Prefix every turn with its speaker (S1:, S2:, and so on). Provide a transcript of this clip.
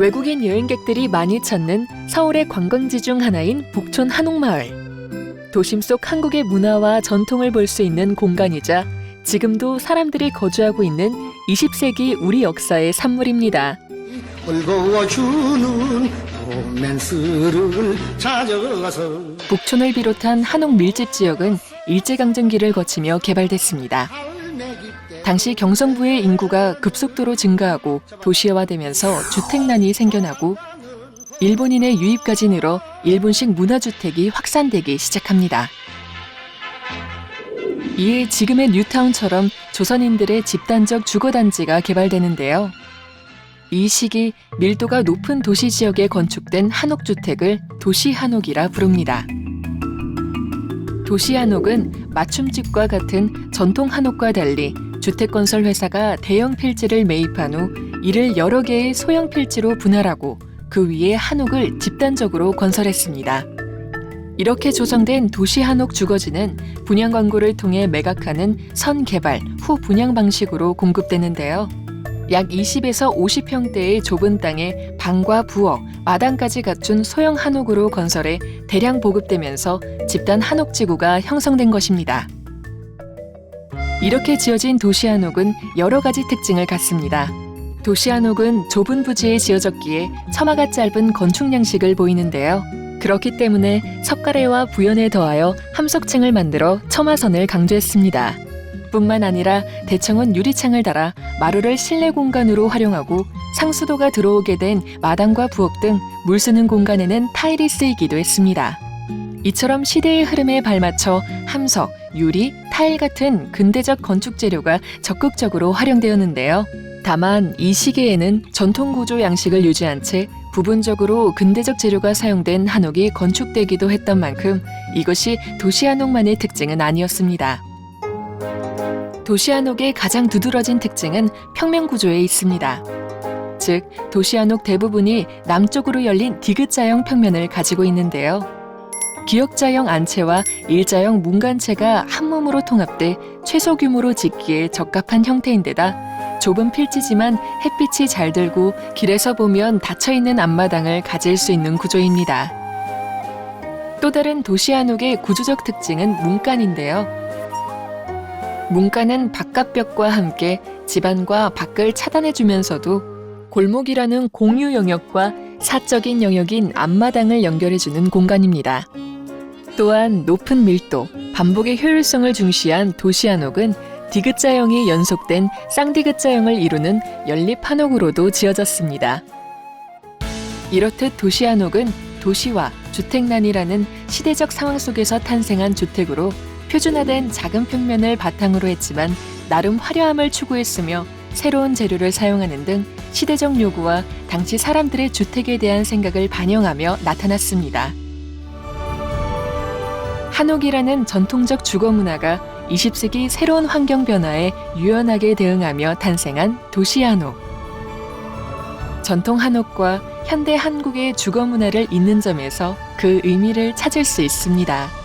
S1: 외국인 여행객들이 많이 찾는 서울의 관광지 중 하나인 북촌 한옥마을. 도심 속 한국의 문화와 전통을 볼 수 있는 공간이자 지금도 사람들이 거주하고 있는 20세기 우리 역사의 산물입니다. 북촌을 비롯한 한옥 밀집 지역은 일제강점기를 거치며 개발됐습니다. 당시 경성부의 인구가 급속도로 증가하고 도시화되면서 주택난이 생겨나고 일본인의 유입까지 늘어 일본식 문화주택이 확산되기 시작합니다. 이에 지금의 뉴타운처럼 조선인들의 집단적 주거단지가 개발되는데요. 이 시기 밀도가 높은 도시 지역에 건축된 한옥주택을 도시한옥이라 부릅니다. 도시한옥은 맞춤집과 같은 전통 한옥과 달리 주택건설 회사가 대형 필지를 매입한 후 이를 여러 개의 소형 필지로 분할하고 그 위에 한옥을 집단적으로 건설했습니다. 이렇게 조성된 도시한옥 주거지는 분양 광고를 통해 매각하는 선개발, 후분양 방식으로 공급되는데요. 약 20에서 50평대의 좁은 땅에 방과 부엌, 마당까지 갖춘 소형 한옥으로 건설해 대량 보급되면서 집단 한옥지구가 형성된 것입니다. 이렇게 지어진 도시한옥은 여러 가지 특징을 갖습니다. 도시한옥은 좁은 부지에 지어졌기에 처마가 짧은 건축 양식을 보이는데요. 그렇기 때문에 석가래와 부연에 더하여 함석층을 만들어 처마선을 강조했습니다. 뿐만 아니라 대청은 유리창을 달아 마루를 실내 공간으로 활용하고 상수도가 들어오게 된 마당과 부엌 등 물 쓰는 공간에는 타일이 쓰이기도 했습니다. 이처럼 시대의 흐름에 발맞춰 함석, 유리, 타일 같은 근대적 건축 재료가 적극적으로 활용되었는데요. 다만 이 시기에는 전통 구조 양식을 유지한 채 부분적으로 근대적 재료가 사용된 한옥이 건축되기도 했던 만큼 이것이 도시한옥만의 특징은 아니었습니다. 도시한옥의 가장 두드러진 특징은 평면 구조에 있습니다. 즉, 도시한옥 대부분이 남쪽으로 열린 디귿자형 평면을 가지고 있는데요. 기역자형 안채와 일자형 문간채가 한 몸으로 통합돼 최소 규모로 짓기에 적합한 형태인데다 좁은 필지지만 햇빛이 잘 들고 길에서 보면 닫혀있는 앞마당을 가질 수 있는 구조입니다. 또 다른 도시한옥의 구조적 특징은 문간인데요. 문간은 바깥벽과 함께 집안과 밖을 차단해주면서도 골목이라는 공유 영역과 사적인 영역인 앞마당을 연결해주는 공간입니다. 또한 높은 밀도, 반복의 효율성을 중시한 도시한옥은 디귿자형이 연속된 쌍디귿자형을 이루는 연립한옥으로도 지어졌습니다. 이렇듯 도시한옥은 도시화, 주택난이라는 시대적 상황 속에서 탄생한 주택으로 표준화된 작은 평면을 바탕으로 했지만 나름 화려함을 추구했으며 새로운 재료를 사용하는 등 시대적 요구와 당시 사람들의 주택에 대한 생각을 반영하며 나타났습니다. 한옥이라는 전통적 주거 문화가 20세기 새로운 환경 변화에 유연하게 대응하며 탄생한 도시한옥. 전통 한옥과 현대 한국의 주거 문화를 잇는 점에서 그 의미를 찾을 수 있습니다.